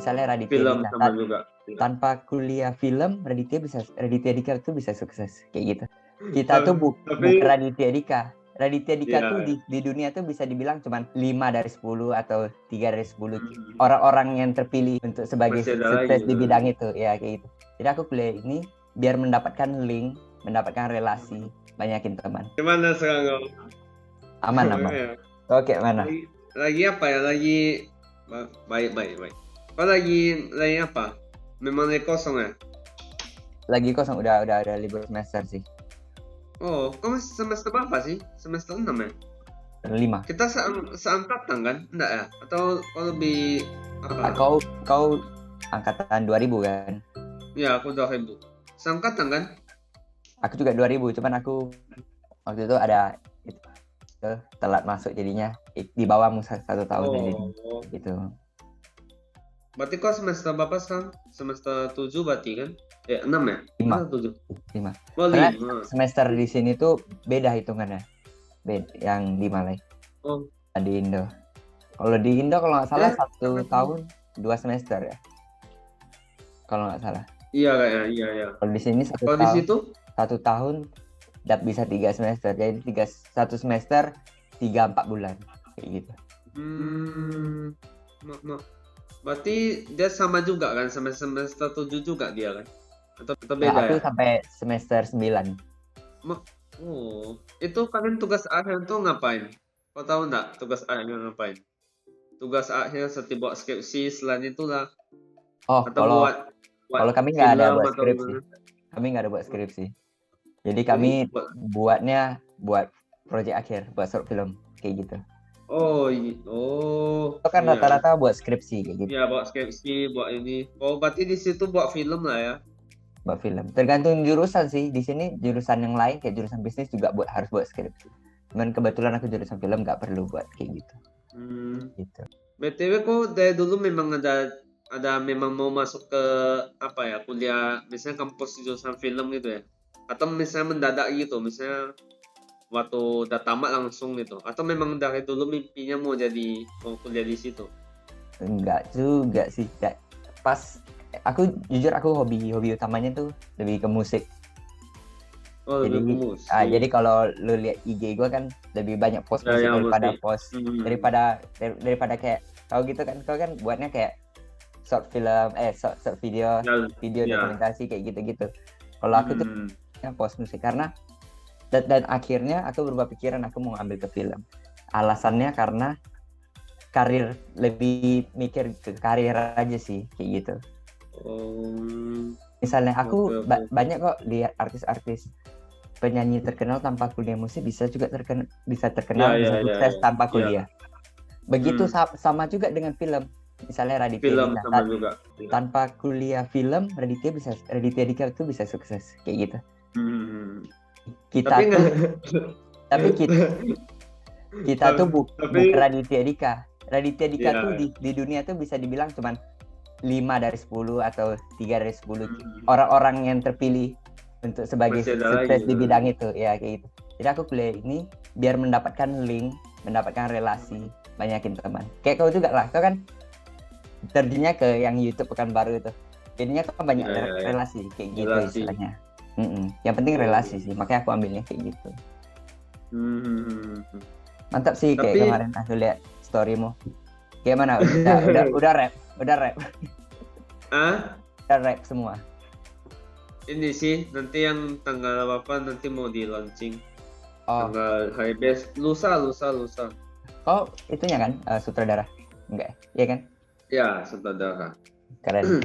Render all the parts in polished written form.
misalnya Raditya Film Dika. sama juga. Tanpa kuliah film, Raditya Dika tuh bisa sukses kayak gitu. Kita tuh bukan Raditya Dika. Raditya Dika tuh di dunia tuh bisa dibilang cuma 5 dari 10 atau 3 dari 10 orang-orang yang terpilih untuk sebagai sukses di bidang itu ya kayak gitu. Jadi aku kuliah ini biar mendapatkan link, mendapatkan relasi, banyakin teman. Gimana sekarang? Aman. Oke, mana? Lagi apa ya? Lagi baik. Kau lagi apa? Memang lagi kosong ya? Lagi kosong, udah libur semester sih. Oh, kau masih semester berapa sih? Semester 6 ya? 5. Kita seangkatan kan? Enggak ya? Atau kau lebih apa? Kau angkatan 2000 kan? Ya, aku 2000. Seangkatan kan? Aku juga 2000, cuman aku waktu itu ada telat masuk jadinya di bawahmu 1 tahun gitu. Berarti kau semester berapa sekarang? Semester 7 berarti kan? 6 ya? 5. Oh, 5. Semester di sini tuh beda hitungannya. Yang di Malai. Oh. Di Indo. Kalau di Indo kalau nggak salah 1 tahun 2 semester ya. Kalau nggak salah. Iya kayaknya, iya. Kalau di sini 1 tahun. Di situ 1 tahun bisa 3 semester. Jadi 1 semester 3-4 bulan kayak gitu. Berarti dia sama juga kan, semester 7 juga dia kan? Atau beda aku sampai semester 9. Oh, itu kalian tugas akhir tuh ngapain? Kau tahu nggak tugas akhirnya ngapain? Tugas akhir seperti buat skripsi, selain itulah. Kalau kami nggak ada buat skripsi. Kami nggak ada buat skripsi. Jadi kami buat proyek akhir, buat short film kayak gitu. Itu kan rata-rata buat skripsi kayak gitu. Iya, buat skripsi, buat ini. Oh, berarti di situ buat film lah ya? Buat film. Tergantung jurusan sih. Di sini jurusan yang lain kayak jurusan bisnis juga harus buat skripsi. Cuman kebetulan aku jurusan film nggak perlu buat kayak gitu. Gitu. BTW kok dari dulu memang ada memang mau masuk ke apa ya, kuliah misalnya kampus jurusan film gitu ya? Atau misalnya mendadak gitu, misalnya waktu udah tamat langsung gitu, atau memang dari dulu mimpinya mau kuliah di situ? Enggak juga sih, pas aku jujur hobi utamanya tuh lebih ke musik. Jadi kalau lu lihat IG gue kan lebih banyak post musik daripada post daripada kayak kau gitu kan, kau kan buatnya kayak short film short video dokumentasi kayak gitu. Kalau aku tuh post musik karena dan akhirnya aku berubah pikiran, aku mau ambil ke film. Alasannya karena karir, lebih mikir ke karir aja sih kayak gitu. Misalnya aku banyak kok lihat artis-artis penyanyi terkenal tanpa kuliah musik bisa terkenal bisa sukses tanpa kuliah. Begitu sama juga dengan film. Misalnya Raditya Dika tanpa kuliah film, Raditya Dika tuh bisa sukses kayak gitu. Kita tuh bukan Raditya Dika. Raditya Dika tuh di dunia tuh bisa dibilang cuma 5 dari 10 atau 3 dari 10 orang-orang yang terpilih untuk sebagai sukses di bidang itu ya kayak gitu. Jadi aku kuliah ini biar mendapatkan link, mendapatkan relasi, banyakin teman. Kayak kau juga lah, kau kan terjunnya ke yang YouTube Pekanbaru itu. Jadinya kan banyak relasi kayak gitu istilahnya. Yang penting relasi sih, makanya aku ambilnya kayak gitu. Mantap sih kayak kemarin aku lihat storymu. Gimana? Udah rap. Udah rap semua. Ini sih nanti yang tanggal berapa nanti mau di launching. Tanggal hari lusa. Oh, itunya kan sutradara? Enggak, iya kan? Ya, sutradara. Keren.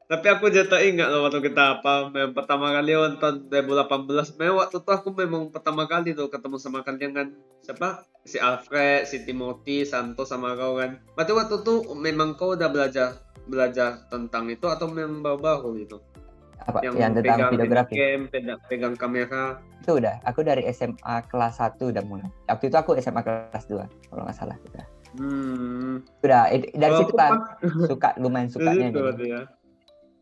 Tapi aku jatuh ingat loh waktu kita pertama kali nonton 2018. Memang waktu itu aku memang pertama kali tuh ketemu sama kalian kan. Siapa? Si Alfred, si Timothy, Santo sama kau kan. Berarti waktu itu memang kau udah belajar tentang itu atau memang baru-baru gitu? Apa? Yang tentang videografi? Pegang kamera. Itu udah. Aku dari SMA kelas 1 udah mulai. Waktu itu aku SMA kelas 2 kalau nggak salah. Udah. Dari situ kan lumayan sukanya gitu. Ya.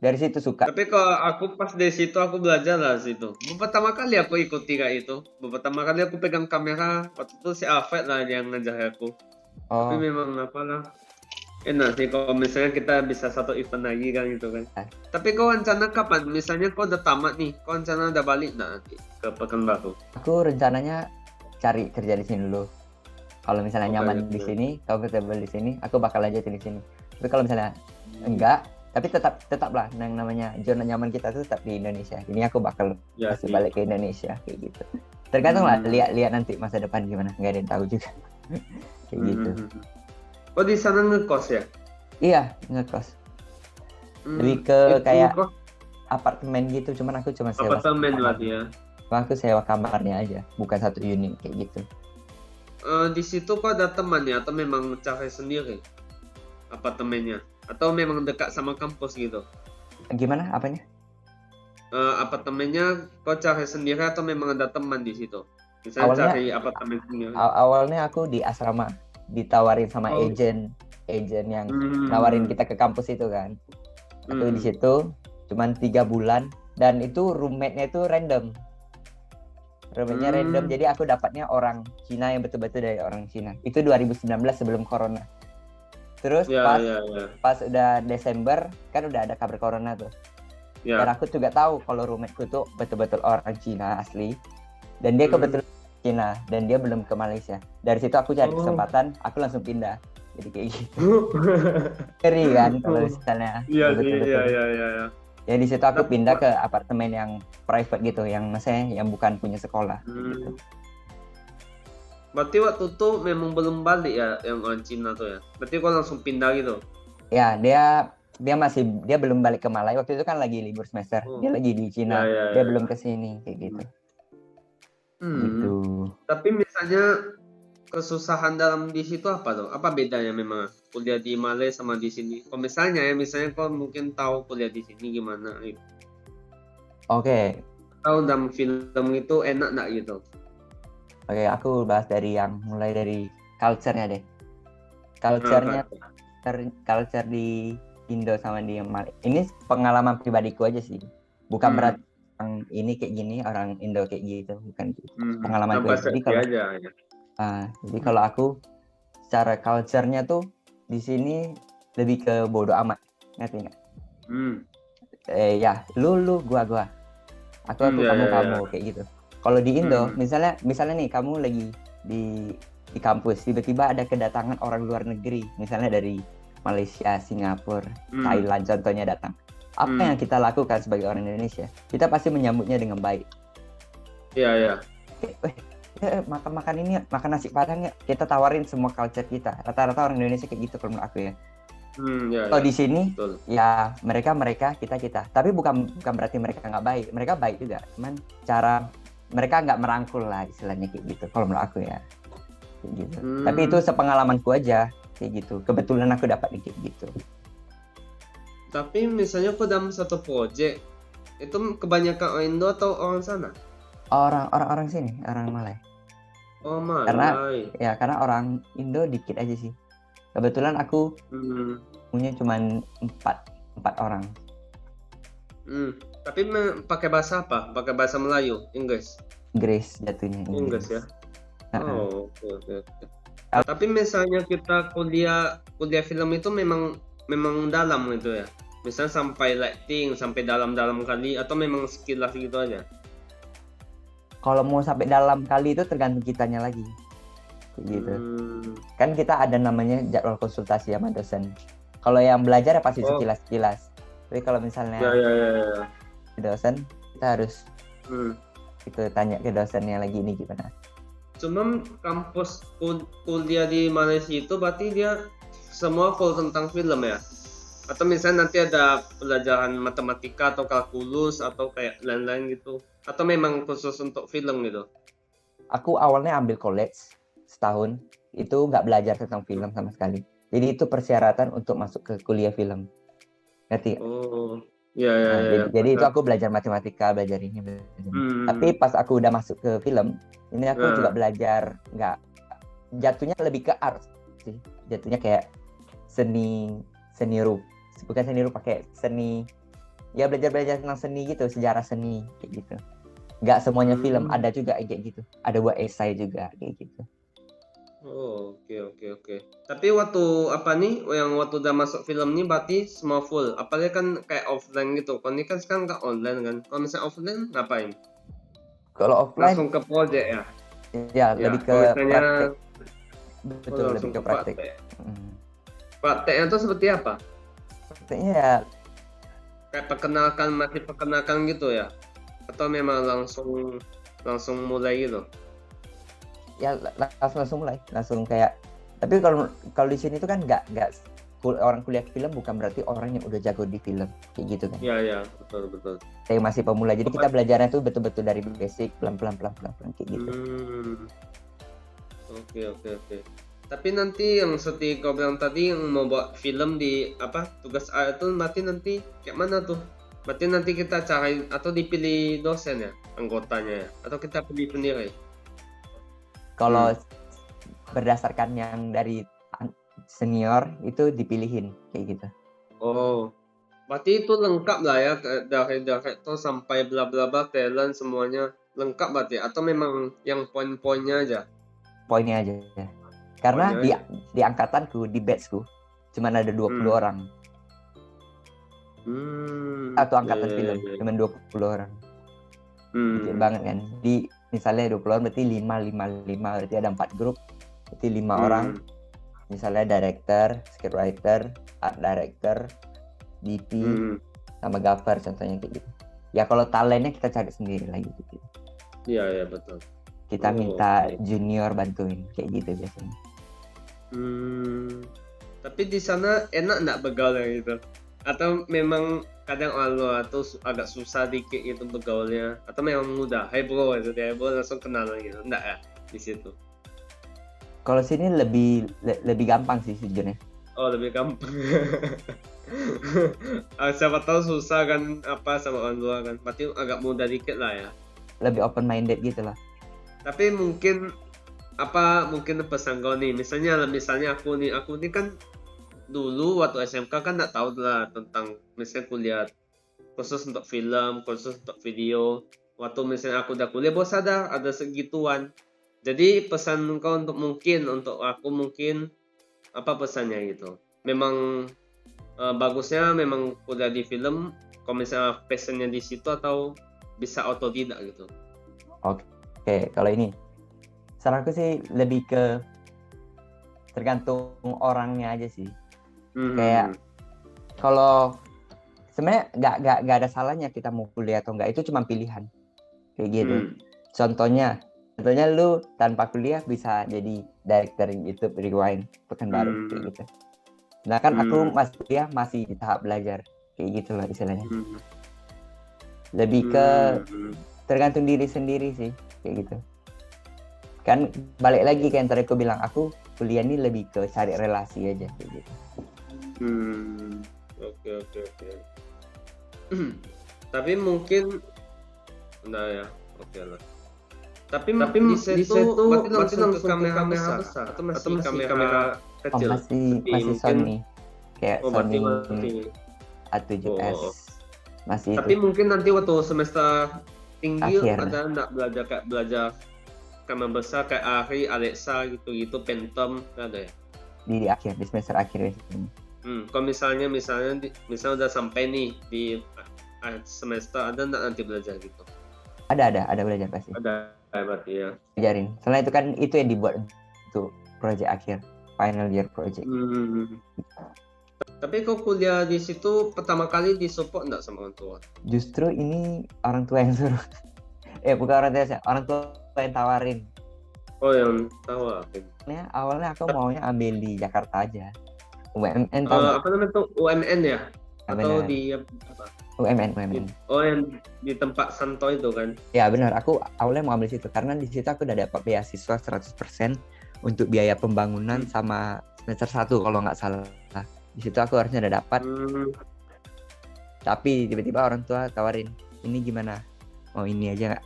Dari situ suka. Tapi kalau aku pas dari situ aku belajar lah situ. Pertama kali aku ikuti kayak itu. Pertama kali aku pegang kamera waktu itu si Alfred lah yang ngajar aku. Tapi Oh, memang apalah, enak sih kalau misalnya kita bisa satu event lagi kan gitu kan. ah, Tapi kau rencana kapan? Misalnya kau udah tamat nih, kau rencana udah balik nggak nanti ke Pekanbaru? aku rencananya cari kerja di sini dulu. Kalau misalnya Oke, nyaman di oke. sini, comfortable di sini, aku bakal lanjutin di sini. Tapi kalau misalnya enggak, tapi tetaplah yang namanya zona nyaman kita tuh tetap di Indonesia. Ini aku bakal Ya pasti sih. balik ke Indonesia kayak gitu. Tergantung lah, Hmm. lihat nanti masa depan gimana, nggak ada yang tahu juga. Kayak gitu. Oh di sana ngekos ya? Iya, ngekos. Lebih ke Itu kayak kok apartemen gitu, cuman aku cuma sewa apartemen kamar. berarti ya? Cuma aku sewa kamarnya aja, bukan satu unit kayak gitu. Di situ kok ada teman ya atau memang cari sendiri apartemennya? Atau memang dekat sama kampus gitu? Gimana apanya? Apartemennya kau cari sendiri atau memang ada teman di situ? Misalnya Awalnya cari apartemen sendiri. awalnya aku di asrama ditawarin sama Oh. agent yang Hmm. nawarin kita ke kampus itu kan. Aku di situ cuman 3 bulan dan itu roommate-nya itu random. Roommate-nya random, jadi aku dapatnya orang Cina yang betul-betul dari orang Cina. Itu 2019 sebelum corona. Terus Ya, pas ya, ya. pas udah Desember kan udah ada kabar corona tuh. Dan Ya. aku juga tahu kalau roommateku tuh betul-betul orang Cina asli. Dan dia kebetulan Cina dan dia belum ke Malaysia. Dari situ aku cari kesempatan, aku langsung pindah. Jadi kayak gitu. Ngeri kan kalau misalnya Iya sih, betul-betul. iya, iya, iya. Ya. Ya di situ aku pindah ke apartemen yang private gitu, yang maksudnya yang bukan punya sekolah gitu. Berarti waktu itu memang belum balik ya yang orang Cina tuh ya? Berarti kau langsung pindah gitu? Ya, dia belum balik ke Malai. Waktu itu kan lagi libur semester. Dia lagi di Cina. Ya, ya, Dia ya. belum ke sini kayak gitu. Gitu. Tapi misalnya kesusahan dalam di situ apa tuh? Apa bedanya memang kuliah di Malai sama di sini? Kalau misalnya kau mungkin tahu kuliah di sini gimana gitu. Oke, Tahu dalam film itu enak nggak gitu? aku bahas mulai dari culture-nya deh. Culture-nya, culture di Indo sama di Malai. Ini pengalaman pribadiku aja sih. Bukan berarti orang ini kayak gini, orang Indo kayak gitu, bukan gitu. Pengalamanku aja. Jadi kalau aku secara culture-nya tuh di sini lebih ke bodo amat, ngerti nggak? Ya, lu, gua. Aku, kamu, kayak gitu. Kalau di Indo, misalnya nih kamu lagi di kampus, tiba-tiba ada kedatangan orang luar negeri, misalnya dari Malaysia, Singapura, Thailand contohnya datang. Apa yang kita lakukan sebagai orang Indonesia? Kita pasti menyambutnya dengan baik. Iya. Makan ini, makan nasi padang ya. Kita tawarin semua culture kita. Rata-rata orang Indonesia kayak gitu kalau menurut aku ya. Kalau di sini, betul. Ya mereka, kita. Tapi bukan berarti mereka nggak baik. Mereka baik juga. Cuman cara mereka nggak merangkul lah istilahnya kayak gitu. Kalau menurut aku ya. Kayak gitu. Tapi itu sepengalamanku aja kayak gitu. Kebetulan aku dapat kayak gitu. Tapi misalnya kok dalam satu project itu kebanyakan orang Indo atau orang sana? Orang sini, orang Malay. Oh, Malay. Karena orang Indo dikit aja sih. Kebetulan aku punya cuma 4 orang. Tapi pakai bahasa apa? Pakai bahasa Melayu, Inggris jatuhnya. Inggris ya. Oh, oke. Tapi misalnya kita kuliah film itu memang dalam gitu ya. Misalnya sampai lighting, sampai dalam kali atau memang sekilas gitu aja. Kalau mau sampai dalam kali itu tergantung kitanya lagi. Gitu. Kan kita ada namanya jadwal konsultasi sama dosen. Kalau yang belajar ya pasti sekilas-sekilas. Tapi kalau misalnya dosen, kita harus tanya ke dosennya lagi ini gimana. Cuma kampus kuliah di Malaysia itu berarti dia semua full tentang film ya? Atau misalnya nanti ada pelajaran matematika atau kalkulus atau kayak lain-lain gitu? Atau memang khusus untuk film gitu? Aku awalnya ambil college setahun, itu nggak belajar tentang film sama sekali. Jadi itu persyaratan untuk masuk ke kuliah film. Ngerti? Oh, iya. Jadi itu aku belajar matematika, belajar ini. Tapi pas aku udah masuk ke film, ini aku juga belajar jatuhnya lebih ke art sih. Jatuhnya kayak seni rupa. Bukan seni rupa, kayak seni. Ya belajar tentang seni gitu, sejarah seni kayak gitu. Nggak semuanya film, ada juga kayak gitu. Ada buat esai juga kayak gitu. Oh, oke. Tapi waktu apa nih, yang waktu udah masuk film nih berarti semua full. Apalagi kan kayak offline gitu. Kalau ini kan sekarang nggak online kan. Kalau misalnya offline ngapain? Kalau offline Langsung ke project ya? ya Ya, lebih kalau ke misalnya praktek, betul, lebih langsung ke ke praktek. praktek. Hmm. Prakteknya tuh seperti apa? Prakteknya ya, Kayak masih perkenalkan gitu ya? Atau memang langsung langsung mulai gitu? langsung mulai, langsung kayak. Tapi kalau kalau di sini tuh kan nggak orang kuliah film bukan berarti orang yang udah jago di film kayak gitu kan. Ya, betul. Saya masih pemula, jadi kita belajarnya tuh betul-betul dari basic, pelan-pelan kayak gitu. Oke. Tapi nanti yang seperti kau bilang tadi yang mau buat film di apa tugas A itu berarti nanti kayak mana tuh? Berarti nanti kita cari atau dipilih dosen ya anggotanya ya? Atau kita pilih sendiri? Kalau berdasarkan yang dari senior itu dipilihin kayak gitu. Oh, berarti itu lengkap lah ya dari director sampai bla bla bla talent semuanya lengkap berarti atau memang yang poin-poinnya aja? Poinnya aja. Karena Poinnya aja. di angkatanku, di batchku cuma ada 20 orang. Satu angkatan film cuma 20 orang. Dikit banget kan. Di misalnya 20 orang berarti 5 berarti ada 4 grup. Berarti 5 orang. Misalnya director, scriptwriter, art director, DP, sama gaffer contohnya kayak gitu. Ya kalau talentnya kita cari sendiri lagi gitu. Iya betul. Kita minta junior bantuin kayak gitu biasanya. Tapi di sana enak nggak begaulnya gitu? Atau memang kadang atau agak susah dikit gitu begaulnya? Atau memang mudah? Hey bro, gitu ya bro langsung kenal gitu? Enggak ya di situ? Kalau sini lebih gampang sih sejujurnya. Oh lebih gampang. Siapa tahu susah kan apa sama orang luar kan? Berarti agak mudah dikit lah ya. Lebih open minded gitu lah. Tapi mungkin pesan kau nih, misalnya aku nih kan dulu waktu SMK kan nggak tahu lah tentang misalnya kuliah khusus untuk film, khusus untuk video. Waktu misalnya aku udah kuliah, bos ada segituan. Jadi pesan kau untuk aku mungkin apa pesannya gitu? Memang bagusnya memang kuliah di film, kalau misalnya passionnya di situ atau bisa otodidak gitu. Oke, kalau ini saranku sih lebih ke tergantung orangnya aja sih. Kayak kalau sebenarnya nggak ada salahnya kita mau kuliah atau enggak, itu cuma pilihan kayak gitu. Contohnya lu tanpa kuliah bisa jadi director YouTube Rewind Pekanbaru kayak gitu. Nah kan aku masih di tahap belajar kayak gitu loh istilahnya. Lebih ke tergantung diri sendiri sih kayak gitu. Kan balik lagi kayak yang tadi aku bilang, aku kuliah ini lebih ke cari relasi aja kayak gitu. Oke. Tapi mungkin nah ya, oke lah. Tapi di situ berarti langsung ke kamera besar atau masih kamera kecil? Masih Sony. Kayak Sony A7S. Masih tapi itu. Mungkin nanti waktu semester tinggi Akhir. ada enggak belajar kamera besar kayak Ari, Alexa gitu Phantom ada ya? Di akhir, di semester akhir biasanya. Kalau misalnya udah sampai nih di semester ada enggak nanti belajar gitu? Ada belajar pasti. Ada berarti ya. Ajarin. Soalnya itu kan itu yang dibuat untuk project akhir, final year project. Tapi kau kuliah di situ pertama kali disupport enggak sama orang tua? Justru ini orang tua yang suruh. Bukan orang tua yang tawarin. Oh, yang tawarin. Awalnya aku maunya ambil di Jakarta aja. UMN apa namanya tuh UMN ya? Atau benar. di apa? UMN. Yang di tempat Santo itu kan? Ya benar, aku awalnya mau ambil situ karena di situ aku udah dapat beasiswa 100% untuk biaya pembangunan sama semester 1 kalau nggak salah. Di situ aku harusnya udah dapat. Tapi tiba-tiba orang tua tawarin, ini gimana? Mau ini aja nggak?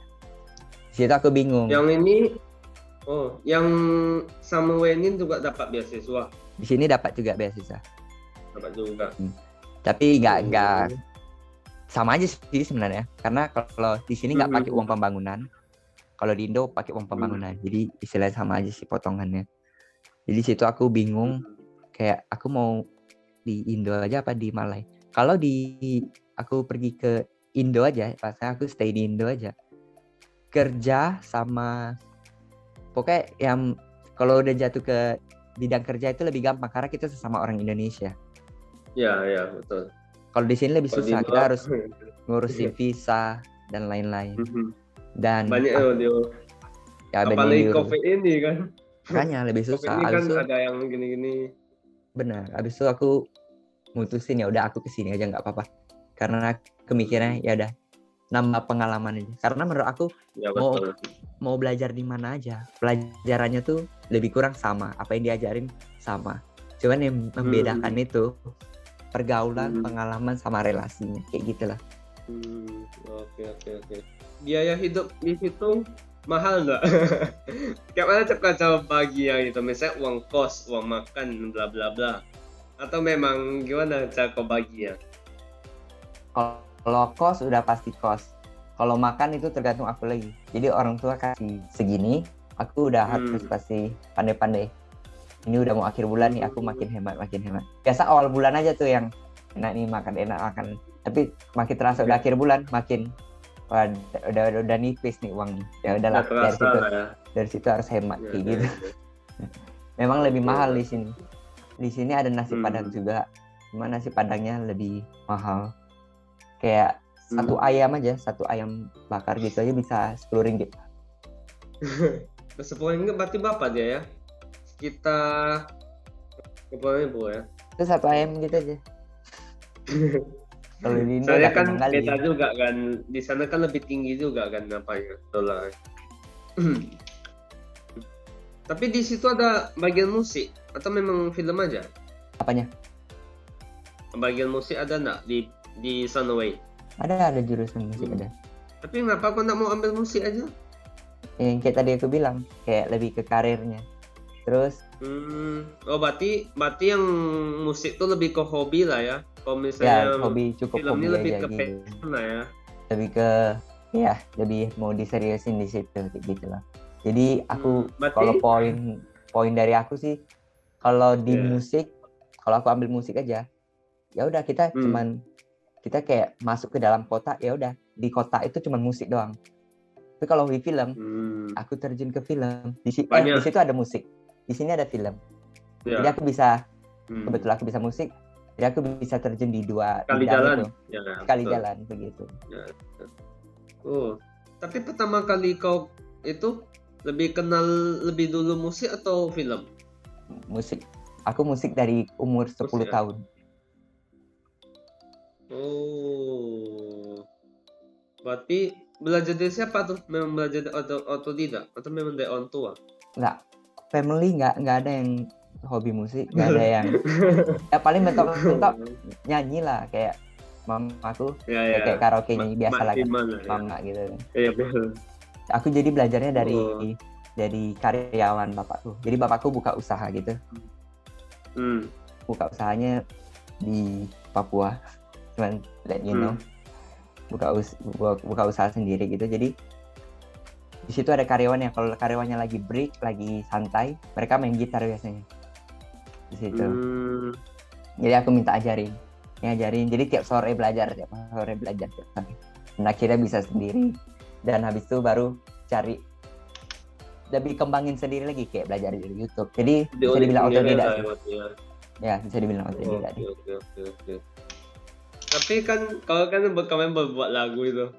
Di situ aku bingung. Yang ini, yang sama Wenin juga dapat beasiswa. Di sini dapat juga beasiswa. Dapat juga. Tapi nggak sama aja sih sebenarnya. Karena kalau di sini nggak pakai uang pembangunan, kalau di Indo pakai uang pembangunan. Jadi istilahnya sama aja sih potongannya. Jadi situ aku bingung, kayak aku mau di Indo aja apa di Malai. Kalau aku pergi ke Indo aja, pasnya aku stay di Indo aja. Kerja sama pokoknya yang kalau udah jatuh ke bidang kerja itu lebih gampang karena kita sesama orang Indonesia. Ya, betul. Kalau di sini lebih Kalau di susah, Indo, kita harus ngurusin visa dan lain-lain. Dan banyak dia. ya Apalagi banyak COVID ini kan. makanya lebih COVID susah. ini kan Abis itu ada yang gini-gini. benar. Abis itu aku mutusin ya udah aku kesini aja nggak apa-apa. Karena kemikirnya ya udah nambah pengalaman aja. Karena menurut aku Ya betul. mau belajar di mana aja, pelajarannya tuh lebih kurang sama. Apa yang diajarin sama. Cuman yang membedakan itu pergaulan, pengalaman sama relasinya kayak gitulah. Oke. Biaya hidup di situ mahal nggak? Kayak mana cara bagi yang itu? Misalnya uang kos, uang makan, bla bla bla. Atau memang gimana cara kau bagi ya? Kalau kos udah pasti kos. Kalau makan itu tergantung aku lagi. Jadi orang tua kasih segini, aku udah harus pasti pandai-pandai. Ini udah mau akhir bulan nih, aku makin hemat. Biasa awal bulan aja tuh yang enak nih enak makan. Tapi makin terasa udah akhir bulan, makin wah, udah nipis nih uang. Ya udahlah dari situ harus hemat kayak gitu. Memang lebih mahal di sini. Di sini ada nasi padang juga. Cuma nasi padangnya lebih mahal. Kayak satu ayam bakar gitu aja bisa 10 ringgit. 10 ringgit berarti berapa dia ya? Sekitar berapa ribu ya? Itu satu ayam gitu aja. Kalau di Indo saya kan beda juga kan, di sana kan lebih tinggi juga kan apanya dolar. Tapi di situ ada bagian musik atau memang film aja? Apanya? Bagian musik ada nggak di Sunway? Ada jurusan musik ada. Tapi kenapa kau nggak mau ambil musik aja? Yang kayak tadi aku bilang, kayak lebih ke karirnya. Terus berarti yang musik tuh lebih ke hobi lah ya. Kalau misalnya ya, hobi film ini hobi lebih aja ke gitu. passion lah ya. Lebih ke lebih mau diseriusin di situ kayak gitulah. Jadi aku kalau poin dari aku sih kalau di musik, kalau aku ambil musik aja, ya udah kita kita kayak masuk ke dalam kota, ya udah di kota itu cuma musik doang. Tapi kalau di film, aku terjun ke film. Di situ ada musik, di sini ada film. Jadi aku bisa kebetulan aku bisa musik, jadi aku bisa terjun di dua jalan itu. Sekali jalan begitu. Tapi pertama kali kau itu lebih kenal lebih dulu musik atau film? Musik. Aku musik dari umur 10 tahun. Berarti belajar dari siapa tuh? Memang belajar dari otodidak atau memang dari orang tua? Enggak. Family enggak ada yang hobi musik, enggak ada yang ya paling mentok nyanyi lah kayak mama aku kayak karaoke nyanyi biasa lah kan. Mama gitu kan. Iya betul. Aku jadi belajarnya dari karyawan bapakku. Jadi bapakku buka usaha gitu. Buka usahanya di Papua. Cuman let you know. Buka usaha sendiri gitu. Jadi di situ ada karyawan yang kalau karyawannya lagi break, lagi santai, mereka main gitar biasanya. Di situ. Jadi aku minta ajarin. Jadi tiap sore belajar. Dan akhirnya bisa sendiri. Dan habis itu baru cari lebih kembangin sendiri lagi kayak belajar dari YouTube. Jadi bisa dibilang otodidak. Ya, bisa dibilang otodidak. Oke. Tapi kan kalau kan kalian berbuat lagu itu.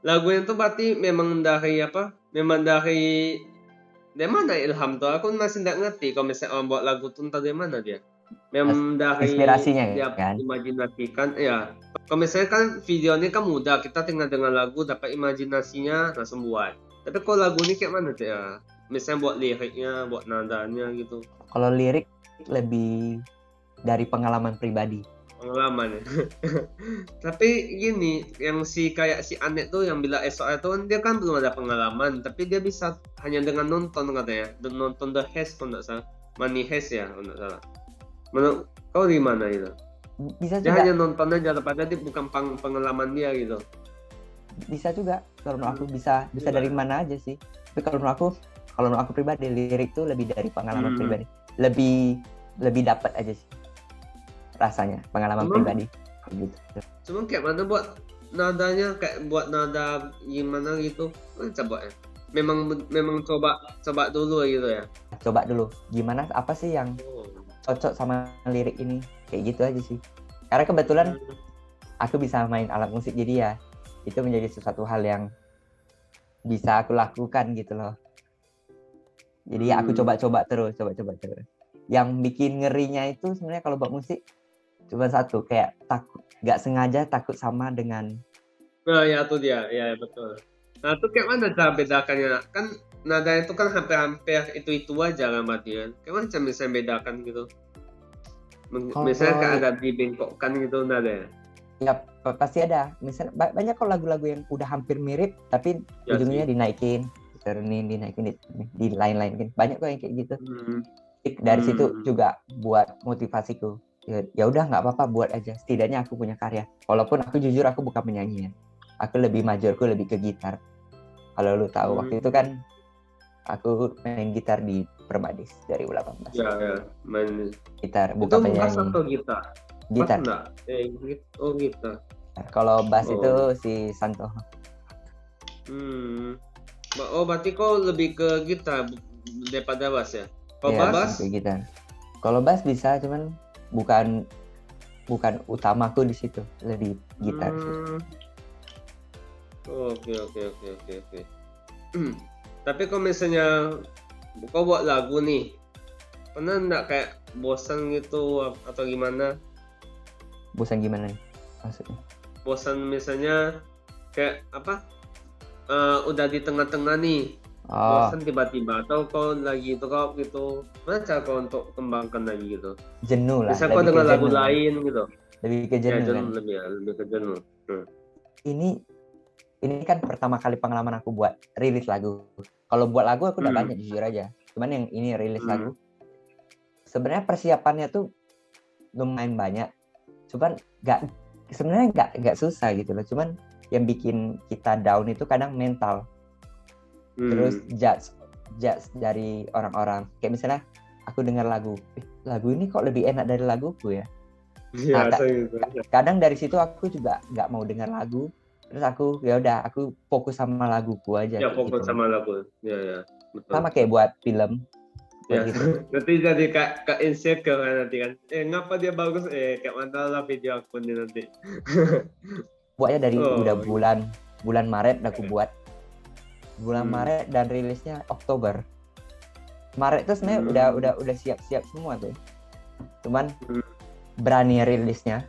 Lagu itu berarti memang dari apa? Memang dari mana ilham tuh? Aku masih nggak ngerti kalau misalnya orang buat lagu tuh entah dari mana dia. Memang dari inspirasinya dia kan. Imajinasikan ya. Kalau misalnya kan video ini kan mudah, kita tinggal dengan lagu dapat imajinasinya langsung buat. Tapi kalau lagu ini kayak mana tuh ya? Misalnya buat liriknya, buat nadanya gitu. Kalau lirik lebih dari pengalaman pribadi. Pengalaman ya. Tapi gini, yang kayak si Anet tuh yang bila SOA itu kan dia kan belum ada pengalaman, tapi dia bisa hanya dengan nonton katanya, dan nonton The Heist kalau nggak salah, Money Heist ya kalau nggak salah. Menurut kau gimana itu? Bisa dia juga. Hanya nonton aja, padahal dia bukan pengalaman dia gitu. Bisa juga. Kalau menurut aku bisa dari mana aja sih. Tapi kalau menurut aku kalau menurut aku pribadi lirik tuh lebih dari pengalaman pribadi, lebih dapat aja sih rasanya pengalaman pribadi gitu. Cuma kayak mana buat nadanya, kayak buat nada gimana gitu, coba ya. Memang coba dulu gitu ya. Coba dulu gimana, apa sih yang cocok sama lirik ini, kayak gitu aja sih. Karena kebetulan aku bisa main alat musik, jadi ya itu menjadi sesuatu hal yang bisa aku lakukan gitu loh. Jadi ya aku coba-coba terus. Yang bikin ngerinya itu sebenarnya kalau buat musik cuma satu, kayak takut, nggak sengaja takut sama dengan. Nah ya tuh dia, ya betul. Nah itu kayak mana cara bedakannya? Kan nada itu kan hampir itu aja lah Matian. Kayak mana cara bisa bedakan gitu? Misalnya kayak agak dibengkokkan gitu nada ya? Ya pasti ada. Misalnya banyak kok lagu-lagu yang udah hampir mirip tapi Ya ujungnya sih. dinaikin, diturunin, dinaikin, di lain-lain. Banyak kok yang kayak gitu. Dari situ juga buat motivasiku. Ya udah nggak apa-apa, buat aja. Setidaknya aku punya karya. Walaupun aku jujur aku bukan penyanyi ya. Aku lebih majorku lebih ke gitar. Kalau lu tahu waktu itu kan aku main gitar di Permadis 2018. Ya, main gitar, bukan itu penyanyi. bass atau gitar? Gitar. Bass enggak? Gitar. Kalau bass itu si Santo. Berarti kau lebih ke gitar daripada bass ya? Kalau bass? Ke gitar. Kalau bass bisa, cuman bukan utamaku di situ, lebih gitar. Oke. Tapi kalau misalnya kau buat lagu nih, pernah nggak kayak bosan gitu atau gimana? Bosan gimana nih maksudnya? Bosan misalnya kayak apa? Udah di tengah-tengah nih, bosan tiba-tiba, atau kau lagi itu kau gitu, mana cara kau untuk kembangkan lagi gitu? Jenuh lah. Bisa kau dengan lagu lain gitu? Lebih ke jenuh kan? Lebih ke jenuh. Ini kan pertama kali pengalaman aku buat rilis lagu. Kalau buat lagu aku udah banyak jujur aja. Cuman yang ini rilis lagu. Sebenarnya persiapannya tuh lumayan banyak. Cuman sebenarnya nggak susah gitu loh. Cuman yang bikin kita down itu kadang mental. Terus judge dari orang-orang. Kayak misalnya aku dengar lagu ini kok lebih enak dari laguku ya. Kadang dari situ aku juga nggak mau dengar lagu. Terus aku ya udah aku fokus sama laguku aja. Ya fokus gitu. Sama lagu. Ya betul. Sama kayak buat film. Ya gitu. Nanti jadi kayak insecure kan nanti kan. Ngapa dia bagus? Kayak mana lah video aku nih nanti. Buatnya dari udah bulan Maret udah aku buat. Bulan Maret dan rilisnya Oktober. Maret tuh sebenarnya udah siap-siap semua tuh. Cuman berani rilisnya,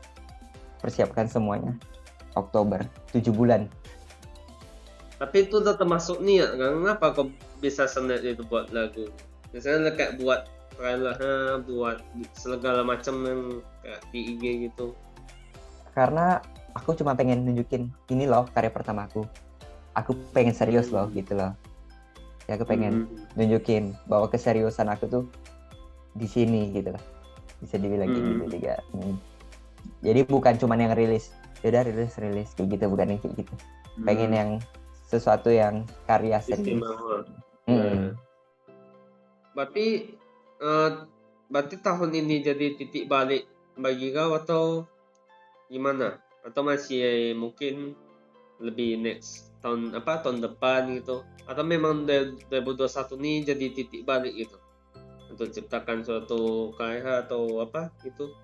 persiapkan semuanya. Oktober, 7 bulan. Tapi itu udah termasuk niat kan? Kenapa kok bisa senet itu buat lagu? Misalnya kayak buat trailer, buat segala macam yang kayak di IG gitu. Karena aku cuma pengen nunjukin ini loh karya pertama aku. Aku pengen serius loh gitu loh. Ya aku pengen nunjukin bahwa keseriusan aku tuh di sini gitu loh. Bisa dibilang gitu juga. Jadi bukan cuma yang rilis. Udah rilis kayak gitu, bukan yang kayak gitu. Pengen yang sesuatu yang karya serius. Berarti tahun ini jadi titik balik bagi kau atau gimana? Atau masih mungkin lebih next tahun depan gitu? Atau memang 2021 ini jadi titik balik gitu untuk ciptakan suatu karya atau apa gitu?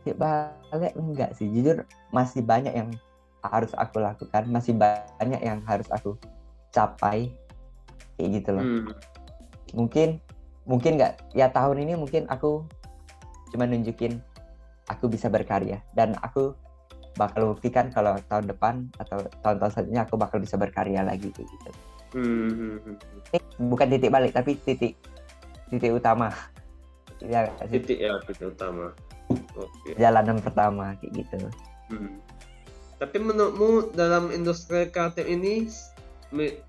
Balik enggak sih, jujur masih banyak yang harus aku lakukan, masih banyak yang harus aku capai kayak gitu loh. Mungkin nggak ya, tahun ini mungkin aku cuma nunjukin aku bisa berkarya, dan aku bakal buktikan kalau tahun depan atau tahun-tahun selanjutnya aku bakal bisa berkarya lagi kayak gitu. Bukan titik balik tapi titik utama ya, titik utama. Okay. Jalanan pertama kayak gitu. Tapi menurutmu dalam industri kreatif ini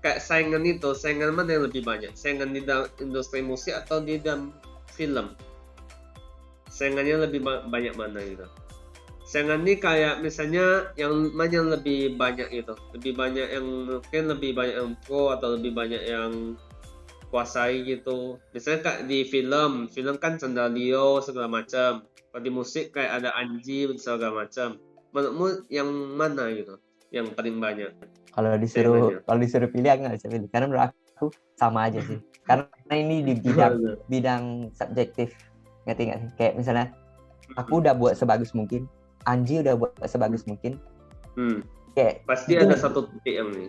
kayak saingan mana yang lebih banyak? Saingan di dalam industri musik atau di dalam film? Saingannya lebih banyak mana gitu? Saingan ini kayak misalnya yang mana yang lebih banyak itu? Lebih banyak yang mungkin lebih banyak yang pro atau lebih banyak yang kuasai gitu. Misalnya kayak di film kan Sandario segala macam. Kalau di musik kayak ada Anji segala macam. Menurutmu yang mana gitu? Yang paling banyak Kalau saingannya? disuruh pilih aku nggak bisa pilih karena menurut aku sama aja sih. Karena ini di bidang subjektif, ngerti nggak sih? Kayak misalnya aku udah buat sebagus mungkin, Anji udah buat sebagus mungkin. Kayak Pasti itu ada satu titik yang nih.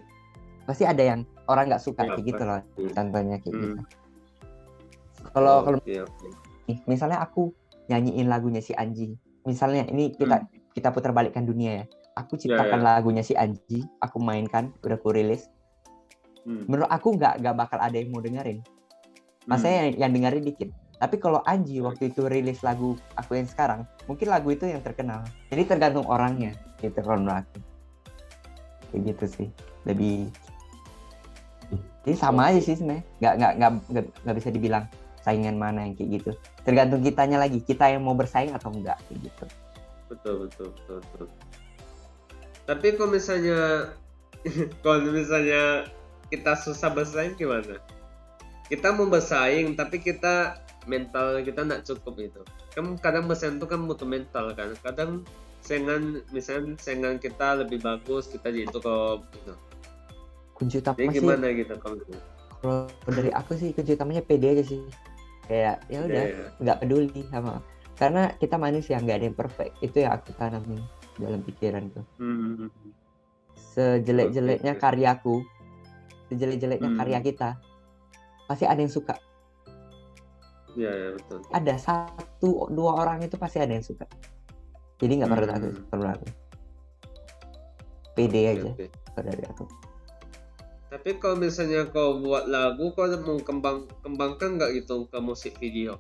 pasti ada yang orang nggak suka Ya, kayak gitu loh, contohnya kayak gitu. Oh, Kalau oke. misalnya aku nyanyiin lagunya si Anji, misalnya ini kita putar balikkan dunia ya. Aku ciptakan lagunya si Anji, aku mainkan, udah aku rilis. Menurut aku nggak bakal ada yang mau dengerin. Masanya yang dengerin dikit. Tapi kalau Anji waktu itu rilis lagu aku yang sekarang, mungkin lagu itu yang terkenal. Jadi tergantung orangnya, gitu kalau menurut aku. Kayak gitu sih. Lebih. Jadi sama aja sih sebenarnya. Nggak bisa dibilang saingan mana yang kayak gitu. Tergantung kitanya lagi, kita yang mau bersaing atau enggak kayak gitu. Betul. Tapi kalau misalnya kita susah bersaing gimana? Kita mau bersaing tapi kita mental kita nggak cukup itu. Kan kadang bersaing itu kan butuh mental kan. Kadang saingan kita lebih bagus, kita jadi cukup gitu. Kunci utama Jadi gimana gitu kalau dari aku sih kunci utamanya pede aja sih. Kayak ya udah nggak peduli sama, karena kita manusia nggak ada yang perfect, itu yang aku tanamin dalam pikiranku. Sejelek-jeleknya karyaku, sejelek-jeleknya karya kita pasti ada yang suka. Ya betul. Ada 1-2 orang itu pasti ada yang suka, jadi nggak perlu aku pede aja. Dari aku. Tapi kalau misalnya kau buat lagu, kau mau kembangkan nggak gitu ke musik video?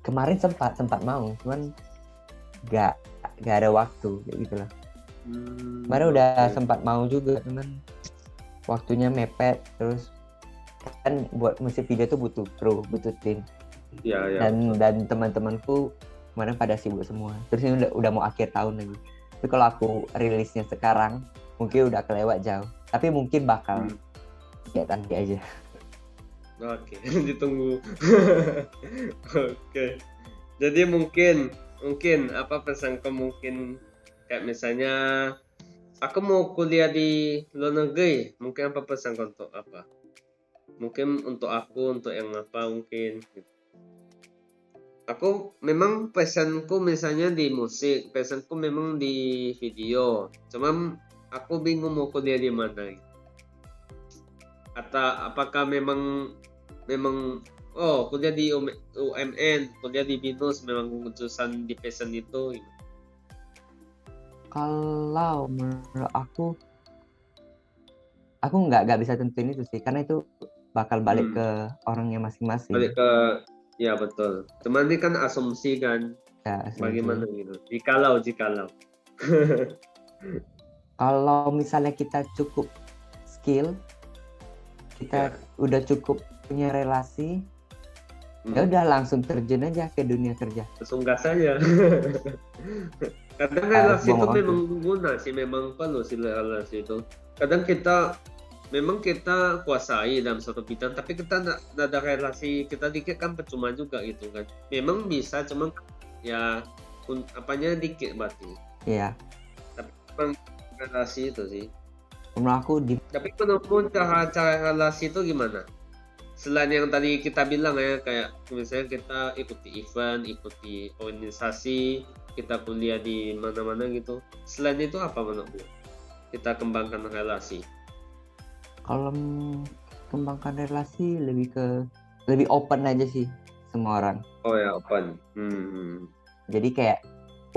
Kemarin sempat mau, cuman nggak ada waktu kayak gitu lah. Kemarin udah sempat mau juga, cuman waktunya mepet. Terus kan buat musik video tuh butuh kru, butuh tim. Dan teman-temanku kemarin pada sibuk semua. Terus ini udah mau akhir tahun lagi. Tapi kalau aku rilisnya sekarang, mungkin udah kelewat jauh. Tapi mungkin bakal kayak nanti aja. Oke, ditunggu. Oke. Jadi mungkin apa pesan kau mungkin kayak misalnya aku mau kuliah di luar negeri, mungkin apa pesan kau untuk apa? Mungkin untuk aku, untuk yang apa mungkin. Aku memang pesanku misalnya di musik, pesanku memang di video. Cuman aku bingung mau kuliah di mana. Atau apakah memang kuliah di UMN, kuliah di BINUS memang jurusan di passion itu. Kalau menurut aku nggak bisa tentuin itu sih, karena itu bakal balik ke orangnya masing-masing. Balik ke, ya betul. Cuman ini kan asumsi kan. Ya, bagaimana gitu? Jikalau. Kalau misalnya kita cukup skill, kita udah cukup punya relasi, ya udah langsung terjun aja ke dunia kerja. Langsung gas aja. Kadang relasi itu memang guna sih, memang perlu sih relasi itu. Kadang kita kuasai dalam suatu bidang, tapi kita nggak ada relasi kita dikit kan percuma juga gitu kan. Memang bisa, cuma ya apanya dikit berarti. Iya. Tapi memang relasi itu sih. Menurut aku Tapi menurutmu cara relasi itu gimana? Selain yang tadi kita bilang ya, kayak misalnya kita ikuti event, ikuti organisasi, kita kuliah di mana-mana gitu. Selain itu apa menurutmu? Kita kembangkan relasi. Kalau kembangkan relasi lebih open aja sih semua orang. Oh ya, open. Jadi kayak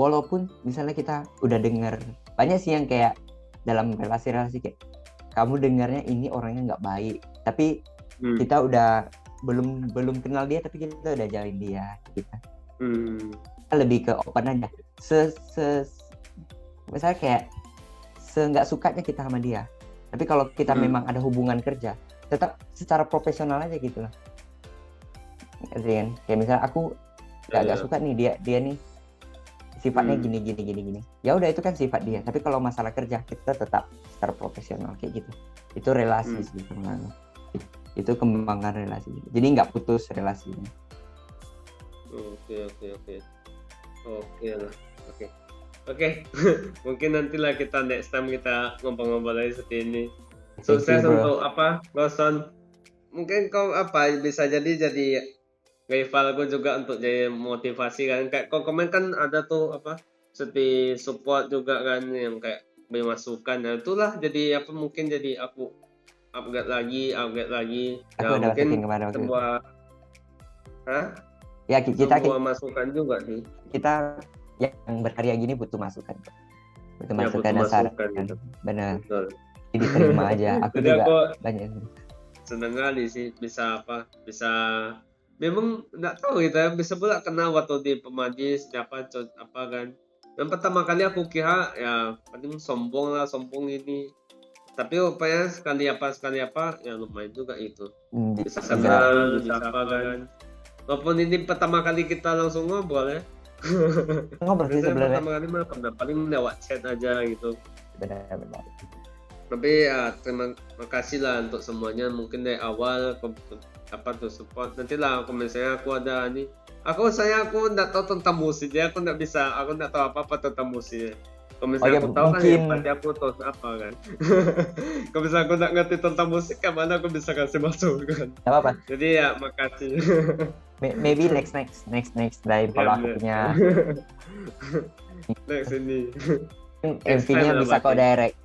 walaupun misalnya kita udah dengar banyak sih yang kayak dalam relasi-relasi kayak kamu dengarnya ini orangnya nggak baik, tapi kita udah belum kenal dia tapi kita udah jalin dia kita. Kita lebih ke open aja. Misalnya kayak nggak sukanya kita sama dia, tapi kalau kita memang ada hubungan kerja, tetap secara profesional aja gitu lah. Kayak misalnya aku nggak suka nih dia nih sifatnya gini. Ya udah itu kan sifat dia. Tapi kalau masalah kerja kita tetap secara profesional kayak gitu. Itu relasi sih sebenarnya. Itu kembangkan relasi. Jadi nggak putus relasinya. Oke lah. Oke. Mungkin nantilah kita next time kita ngobrol-ngobrol lagi seperti ini. Sukses untuk Lawson. Mungkin kau bisa jadi rival aku juga untuk jadi motivasi kan. Kayak kau komen kan ada tuh seperti support juga kan yang kayak beri masukan. Nah itulah jadi mungkin jadi aku upgrade lagi. Aku ada masukin kemana sebuah kita masukan juga sih. Kita yang berkarya gini butuh masukan dan saran gitu. Benar. Jadi terima aja. Aku jadi juga banyak senang kali sih bisa memang nggak tahu gitu ya, bisa pula kenal waktu di Pemajis kan. Yang pertama kali aku kira ya paling sombong ini, tapi rupanya sekali apa ya lumayan juga itu. Bisa kenal, bisa apa kan. Walaupun ini pertama kali kita langsung ngobrol ya. Ngobrol sih sebenarnya. Pertama kali mah paling lewat chat aja gitu. Benar. Tapi ya terima kasih lah untuk semuanya. Mungkin dari awal support. Nantilah aku misalnya aku ada nih. Aku nggak tahu tentang musik, jadi aku nggak tahu apa tentang musik. Kalau misalnya aku tahu kan ya pasti aku tahu apa kan. Kalau misalnya aku nggak ngerti tentang musik, mana aku bisa kasih masukan. Nggak apa-apa. Jadi ya makasih. Maybe next time kalau aku punya next ini. MV-nya bisa kok direct.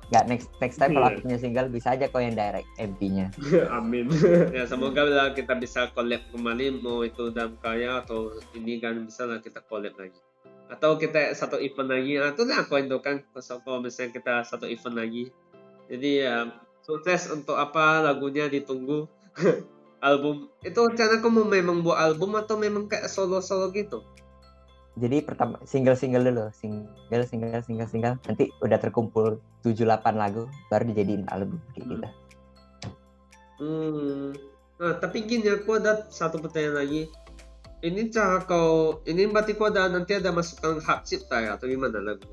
Nggak next time kalau aku punya single bisa aja kok yang direct MV-nya. Amin. Ya semoga lah kita bisa collab kembali, mau itu dalam karya atau ini kan bisa lah kita collab lagi. Atau kita satu event lagi, itu lah aku indukan kalau misalnya kita satu event lagi. Jadi ya sukses untuk lagunya ditunggu. Album itu rencana kamu memang buat album atau memang kayak solo gitu? Jadi pertama single dulu, single nanti udah terkumpul 7-8 lagu baru dijadiin album kayak gitu. Nah, tapi gini aku ada satu pertanyaan lagi. Ini berarti kau nanti ada masukan hak cipta ya atau gimana lagu?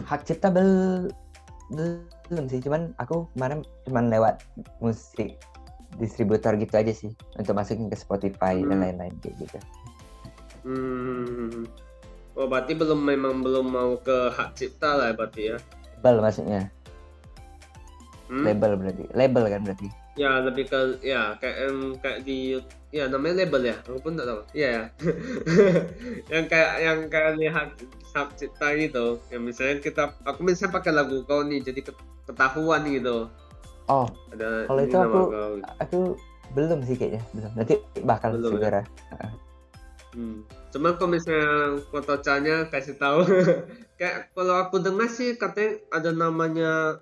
Hak cipta belum sih, cuman aku kemarin lewat musik distributor gitu aja sih untuk masukin ke Spotify dan lain-lain kayak gitu. Oh berarti belum mau ke hak cipta lah berarti ya? Label maksudnya. Label kan berarti. Ya lebih ke ya kayak di ya namanya label ya, aku pun nggak tahu. Iya ya. yang kayak lihat hak cipta gitu. Yang misalnya aku misalnya pakai lagu kau nih jadi ketahuan gitu. Oh, kalau itu aku belum sih kayaknya, belum. Nanti bakal segera. Cuma kalau misalnya fotonya kasih tahu, kayak kalau aku dengar sih katanya ada namanya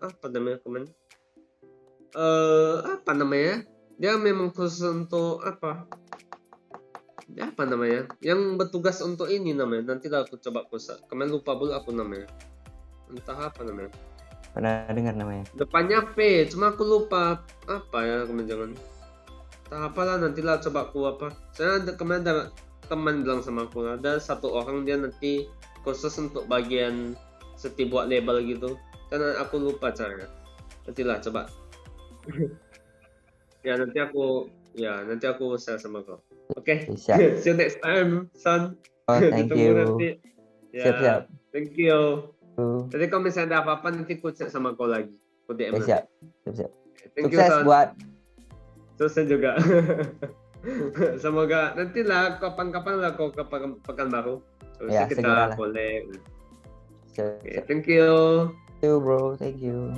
dia memang khusus untuk yang bertugas untuk ini namanya. Nanti lah aku coba kemarin lupa dulu aku namanya, entah apa namanya. Pernah dengar namanya? Depannya P, cuma aku lupa apa ya kemarin. Entah apalah, nantilah coba aku saya kemarin ada teman bilang sama aku, ada satu orang dia nanti khusus untuk bagian buat label gitu, karena aku lupa caranya. Nantilah coba. nanti aku share sama kau. Oke. See you next time, son. Thank you. Nanti. Ya, siap. Thank you. Jadi kalau misalnya ada apa-apa nanti aku cek sama kau lagi. Aku DM. Siap. Thank Sukses you, buat. Sukses juga. Semoga nantilah kapan-kapan lah kau ke Pekanbaru. Ya, kita boleh. Okay, thank you. Thank you, bro. Thank you.